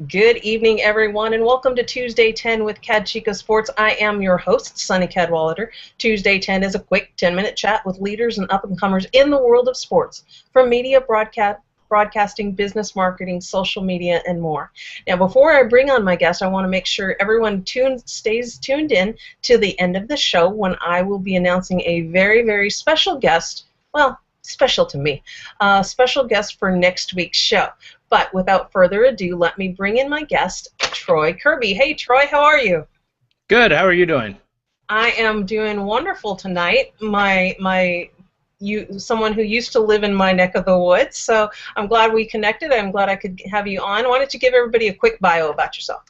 Good evening, everyone, and welcome to Tuesday 10 with CadChica Sports. I am your host, Sunny Cadwallader. Tuesday 10 is a quick 10-minute chat with leaders and up-and-comers in the world of sports, from media, broadcasting, business marketing, social media, and more. Now, before I bring on my guest, I want to make sure everyone stays tuned in to the end of the show when I will be announcing a very, very special guest. Well, special to me, special guest for next week's show. But without further ado, let me bring in my guest, Troy Kirby. Hey, Troy, how are you? Good. How are you doing? I am doing wonderful tonight. Someone who used to live in my neck of the woods, so I'm glad we connected. I'm glad I could have you on. Why don't you give everybody a quick bio about yourself?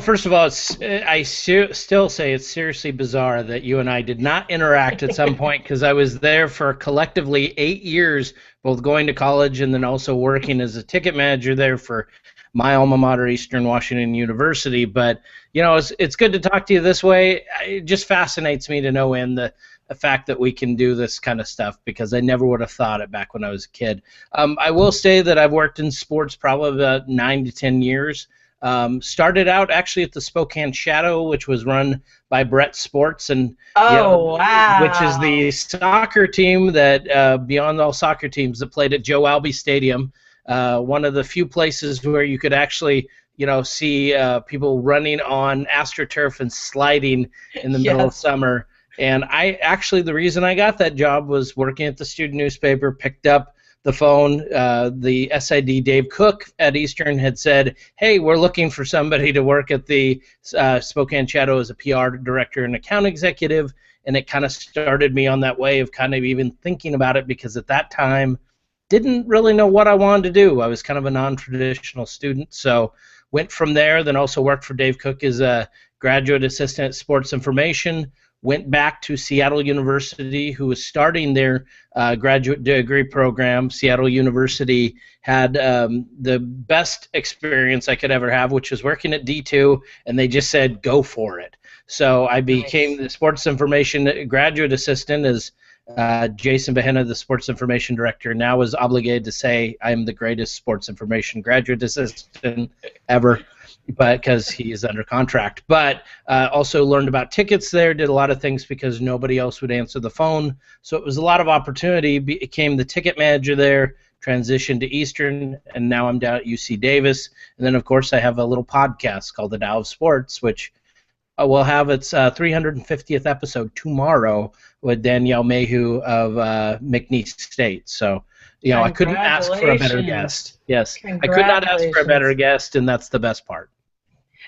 First of all, still say it's seriously bizarre that you and I did not interact at some point because I was there for collectively 8 years, both going to college and then also working as a ticket manager there for my alma mater, Eastern Washington University. But, it's good to talk to you this way. It just fascinates me to no end the fact that we can do this kind of stuff because I never would have thought it back when I was a kid. I will say that I've worked in sports probably about 9 to 10 years. Started out actually at the Spokane Shadow, which was run by Brett Sports, and wow, which is the soccer team that beyond all soccer teams that played at Joe Albi Stadium, one of the few places where you could actually see people running on AstroTurf and sliding in the middle of summer. And the reason I got that job was working at the student newspaper, picked up the phone. The SID Dave Cook at Eastern had said, hey, we're looking for somebody to work at the Spokane Shadow as a PR director and account executive, and it kind of started me on that way of kind of even thinking about it because at that time didn't really know what I wanted to do. I was kind of a non-traditional student, so went from there, then also worked for Dave Cook as a graduate assistant at Sports Information, went back to Seattle University, who was starting their graduate degree program. Seattle University had the best experience I could ever have, which was working at D2, and they just said, go for it. So I became the sports information graduate assistant as Jason Behenna, the sports information director, now is obligated to say I am the greatest sports information graduate assistant ever, but because he is under contract. But also learned about tickets there, did a lot of things because nobody else would answer the phone. So it was a lot of opportunity. Became the ticket manager there, transitioned to Eastern, and now I'm down at UC Davis. And then, of course, I have a little podcast called The Tao of Sports, which will have its 350th episode tomorrow with Danielle Mayhew of McNeese State. So, I couldn't ask for a better guest. Yes, I could not ask for a better guest, and that's the best part.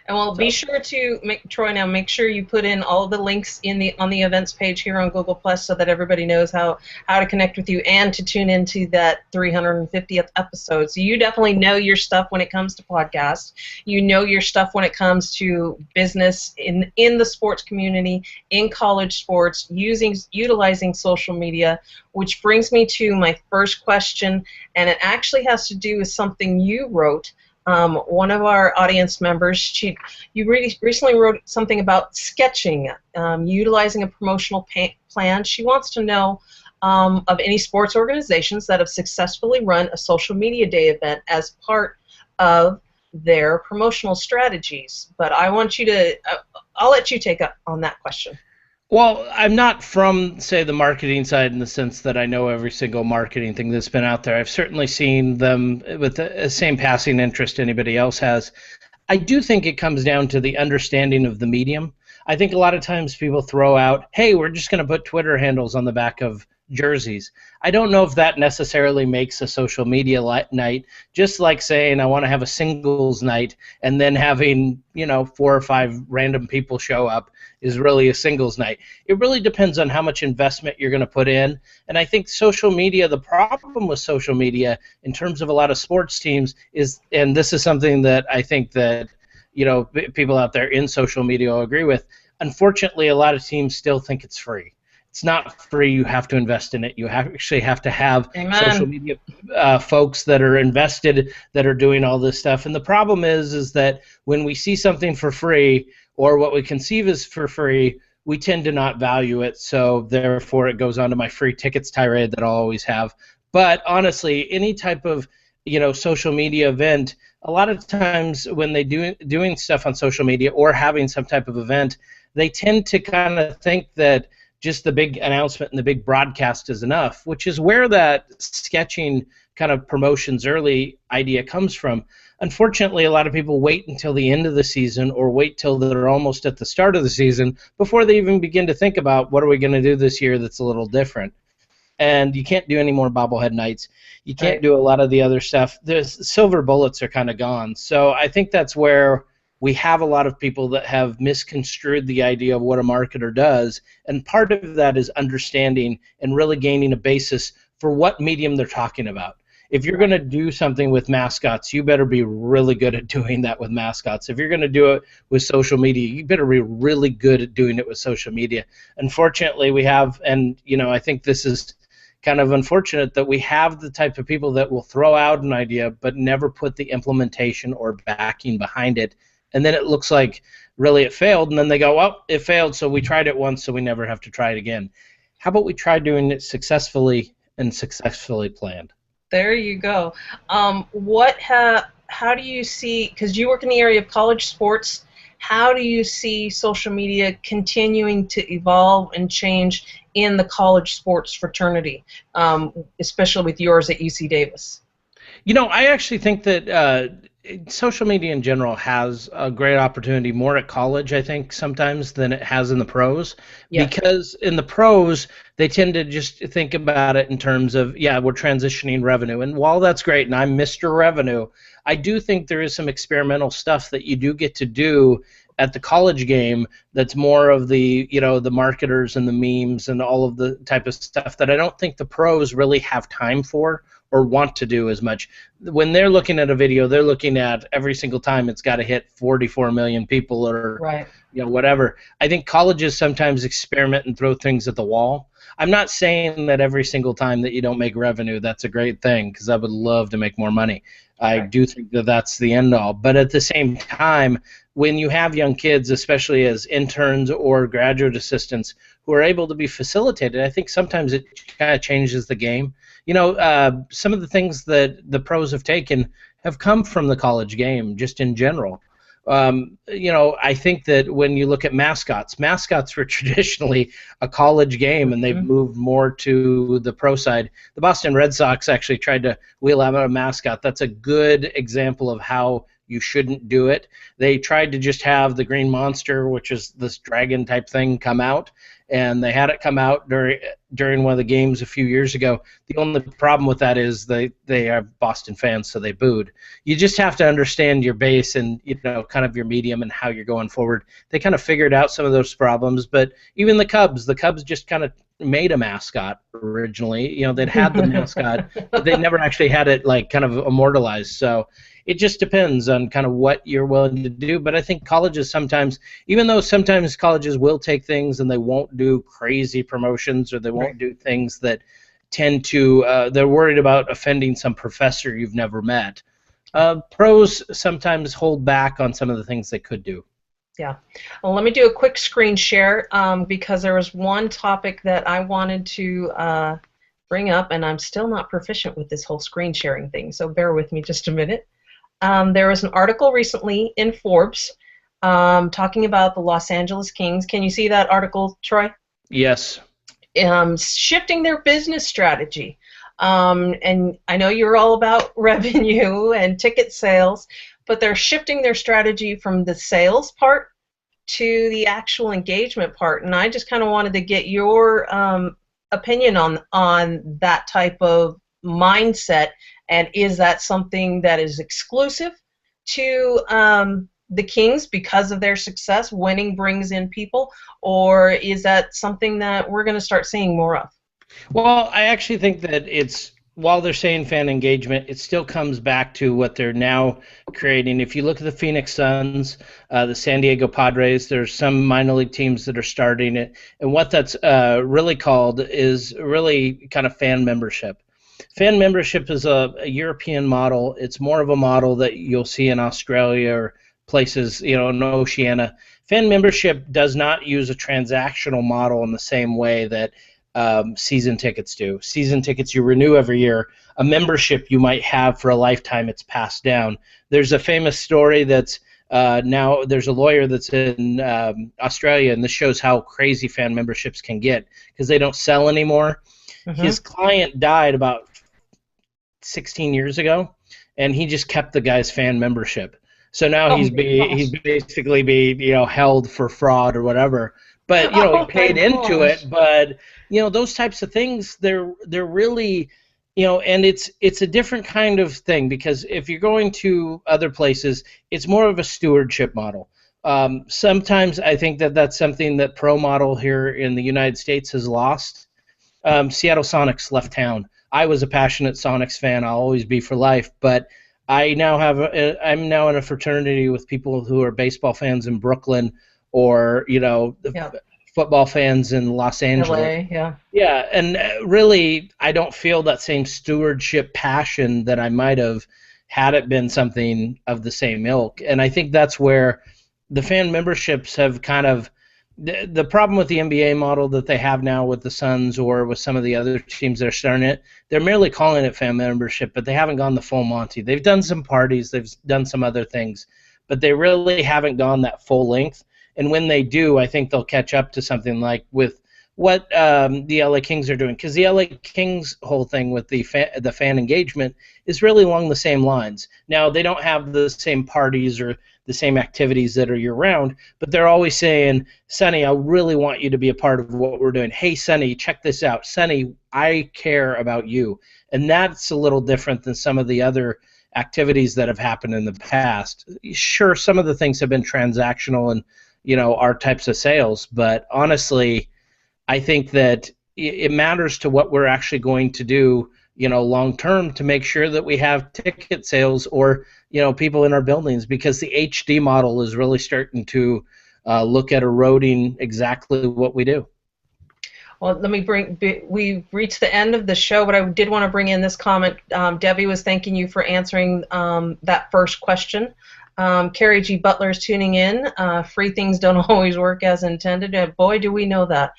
And well, be sure to make sure you put in all the links on the events page here on Google Plus so that everybody knows how to connect with you and to tune into that 350th episode. So you definitely know your stuff when it comes to podcasts. You know your stuff when it comes to business in the sports community, in college sports, utilizing social media, which brings me to my first question, and it actually has to do with something you wrote. One of our audience members, you recently wrote something about sketching, utilizing a promotional plan. She wants to know of any sports organizations that have successfully run a social media day event as part of their promotional strategies. But I want you to, I'll let you take up on that question. Well, I'm not from, say, the marketing side in the sense that I know every single marketing thing that's been out there. I've certainly seen them with the same passing interest anybody else has. I do think it comes down to the understanding of the medium. I think a lot of times people throw out, hey, we're just going to put Twitter handles on the back of jerseys. I don't know if that necessarily makes a social media night, just like saying I want to have a singles night and then having 4 or 5 random people show up is really a singles night. It really depends on how much investment you're going to put in. And I think social media, the problem with social media in terms of a lot of sports teams is, and this is something that I think that people out there in social media will agree with, unfortunately a lot of teams still think it's free. It's not free. You have to invest in it. You actually have to have social media folks that are invested, that are doing all this stuff. And the problem is that when we see something for free, or what we conceive as for free, we tend to not value it. So therefore, it goes on to my free tickets tirade that I'll always have. But honestly, any type of social media event, a lot of times when they doing stuff on social media or having some type of event, they tend to kind of think that just the big announcement and the big broadcast is enough, which is where that sketching kind of promotions early idea comes from. Unfortunately, a lot of people wait until the end of the season or wait till they're almost at the start of the season before they even begin to think about what are we going to do this year that's a little different. And you can't do any more bobblehead nights. You can't do a lot of the other stuff. The silver bullets are kind of gone. So I think that's where we have a lot of people that have misconstrued the idea of what a marketer does, and part of that is understanding and really gaining a basis for what medium they're talking about. If you're going to do something with mascots, you better be really good at doing that with mascots. If you're going to do it with social media, you better be really good at doing it with social media. Unfortunately, we have, and I think this is kind of unfortunate that we have the type of people that will throw out an idea but never put the implementation or backing behind it, and then it looks like really it failed, and then they go, well, it failed, so we tried it once, so we never have to try it again. How about we try doing it successfully and successfully planned? There you go. How do you see, because you work in the area of college sports, how do you see social media continuing to evolve and change in the college sports fraternity, especially with yours at UC Davis? I actually think that social media in general has a great opportunity more at college, I think, sometimes than it has in the pros. Yeah. Because in the pros, they tend to just think about it in terms of, we're transitioning revenue. And while that's great, and I'm Mr. Revenue, I do think there is some experimental stuff that you do get to do at the college game that's more of the, the marketers and the memes and all of the type of stuff that I don't think the pros really have time for or want to do as much. When they're looking at a video, they're looking at every single time it's got to hit 44 million people or whatever. I think colleges sometimes experiment and throw things at the wall. I'm not saying that every single time that you don't make revenue, that's a great thing, because I would love to make more money. I do think that that's the end all. But at the same time, when you have young kids, especially as interns or graduate assistants, who are able to be facilitated, I think sometimes it kind of changes the game. Some of the things that the pros have taken have come from the college game, just in general. I think that when you look at mascots were traditionally a college game, and they've moved more to the pro side. The Boston Red Sox actually tried to wheel out a mascot. That's a good example of how you shouldn't do it. They tried to just have the Green Monster, which is this dragon type thing, come out, and they had it come out during one of the games a few years ago. The only problem with that is they are Boston fans, so they booed. You just have to understand your base and kind of your medium and how you're going forward. They kind of figured out some of those problems, but even the Cubs just kind of made a mascot originally. They'd had the mascot, but they never actually had it like kind of immortalized. So it just depends on kind of what you're willing to do. But I think colleges sometimes, even though sometimes colleges will take things and they won't do crazy promotions, or they won't do things that tend to, they're worried about offending some professor you've never met. Pros sometimes hold back on some of the things they could do. Yeah. Well, let me do a quick screen share because there was one topic that I wanted to bring up, and I'm still not proficient with this whole screen sharing thing, so bear with me just a minute. There was an article recently in Forbes talking about the Los Angeles Kings. Can you see that article, Troy? Yes. Shifting their business strategy. And I know you're all about revenue and ticket sales, but they're shifting their strategy from the sales part to the actual engagement part. And I just kind of wanted to get your opinion on that type of mindset. And is that something that is exclusive to the Kings because of their success? Winning brings in people, or is that something that we're going to start seeing more of? Well, I actually think that while they're saying fan engagement, it still comes back to what they're now creating. If you look at the Phoenix Suns, the San Diego Padres, there's some minor league teams that are starting it, and what that's really called is really kind of fan membership. Fan membership is a European model. It's more of a model that you'll see in Australia or places, in Oceania. Fan membership does not use a transactional model in the same way that season tickets do. Season tickets you renew every year. A membership you might have for a lifetime, it's passed down. There's a famous story that's now there's a lawyer that's in Australia, and this shows how crazy fan memberships can get because they don't sell anymore. Mm-hmm. His client died about 16 years ago, and he just kept the guy's fan membership. So now he's basically held for fraud or whatever. But he paid into it. But those types of things, they're really, and it's a different kind of thing, because if you're going to other places, it's more of a stewardship model. Sometimes I think that's something that pro model here in the United States has lost. Seattle Sonics left town. I was a passionate Sonics fan. I'll always be for life. But I'm now in a fraternity with people who are baseball fans in Brooklyn, or football fans in Los Angeles. LA, yeah, and really, I don't feel that same stewardship passion that I might have had it been something of the same ilk. And I think that's where the fan memberships have kind of the problem with the NBA model that they have now with the Suns or with some of the other teams that are starting it. They're merely calling it fan membership, but they haven't gone the full Monty. They've done some parties, they've done some other things, but they really haven't gone that full length. And when they do, I think they'll catch up to something like with what the LA Kings are doing, because the LA Kings whole thing with the fan engagement is really along the same lines. Now, they don't have the same parties or the same activities that are year-round, but they're always saying, Sonny, I really want you to be a part of what we're doing. Hey, Sonny, check this out. Sonny, I care about you. And that's a little different than some of the other activities that have happened in the past. Sure, some of the things have been transactional and our types of sales, but honestly, I think that it matters to what we're actually going to do, long term, to make sure that we have ticket sales or people in our buildings, because the HD model is really starting to look at eroding exactly what we do. Well, we've reached the end of the show, but I did want to bring in this comment. Debbie was thanking you for answering that first question. Carrie G. Butler is tuning in. Free things don't always work as intended. And boy, do we know that.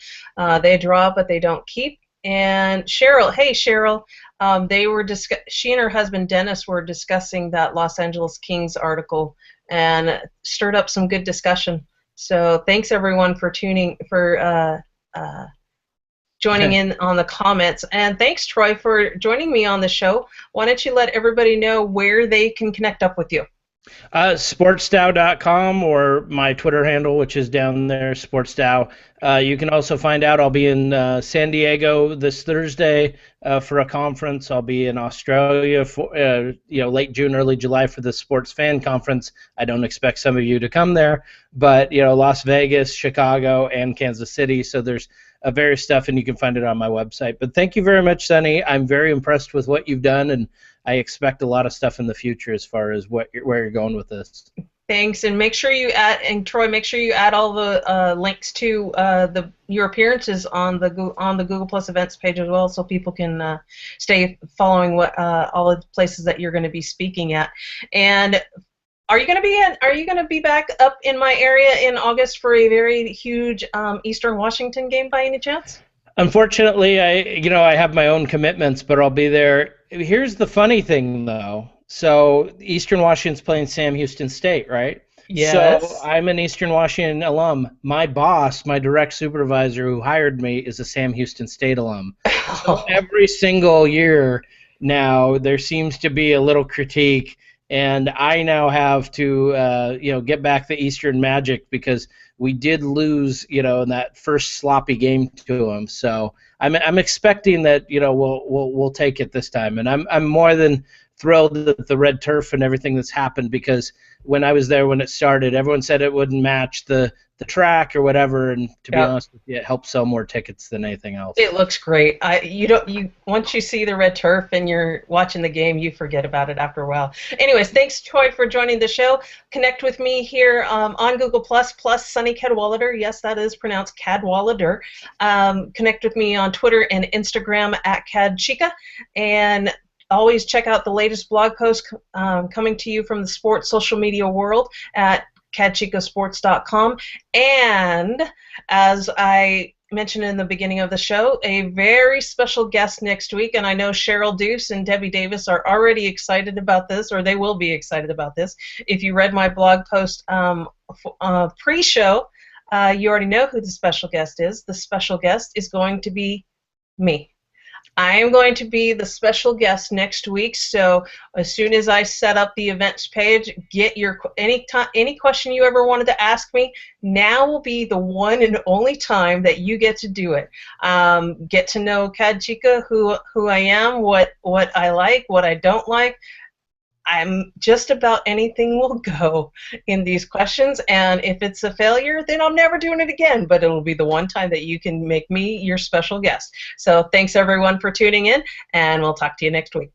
They draw, but they don't keep. And Cheryl, hey Cheryl, she and her husband Dennis were discussing that Los Angeles Kings article and stirred up some good discussion. So thanks everyone for joining in on the comments. And thanks, Troy, for joining me on the show. Why don't you let everybody know where they can connect up with you? Sportsdow.com, or my Twitter handle, which is down there, Sportsdow. You can also find out I'll be in San Diego this Thursday for a conference. I'll be in Australia for late June, early July for the Sports Fan Conference. I don't expect some of you to come there, but Las Vegas, Chicago, and Kansas City. So there's various stuff, and you can find it on my website. But thank you very much, Sonny. I'm very impressed with what you've done, and I expect a lot of stuff in the future as far as where you're going with this. Thanks, and make sure you add, and Troy, make sure you add all the links to your appearances on the Google Plus events page as well, so people can stay following what all the places that you're going to be speaking at. And are you going to be back up in my area in August for a very huge Eastern Washington game by any chance? Unfortunately, I have my own commitments, but I'll be there. Here's the funny thing, though. So Eastern Washington's playing Sam Houston State, right? Yes. So I'm an Eastern Washington alum. My boss, my direct supervisor who hired me, is a Sam Houston State alum. So every single year now there seems to be a little critique, and I now have to get back the Eastern magic, because we did lose, in that first sloppy game to them. So I'm expecting that, we'll take it this time, and I'm more than thrilled at the red turf and everything that's happened, because when I was there when it started, everyone said it wouldn't match the track or whatever, and to be honest with you, it helped sell more tickets than anything else. It looks great. Once you see the red turf and you're watching the game, you forget about it after a while. Anyways, thanks, Troy, for joining the show. Connect with me here on Google plus Sonny Cadwallader. Yes, that is pronounced Cadwallader. Connect with me on Twitter and Instagram at CadChica, and always check out the latest blog post coming to you from the sports social media world at CadChicaSports.com. And as I mentioned in the beginning of the show, a very special guest next week, and I know Cheryl Deuce and Debbie Davis are already excited about this, or they will be excited about this. If you read my blog post pre-show, you already know who the special guest is. The special guest is going to be me. I am going to be the special guest next week, so as soon as I set up the events page, get your any question you ever wanted to ask me. Now will be the one and only time that you get to do it. Get to know CadChica, who I am, what I like, what I don't like. I'm just about anything will go in these questions, and if it's a failure, then I'm never doing it again, but it'll be the one time that you can make me your special guest. So thanks everyone for tuning in, and we'll talk to you next week.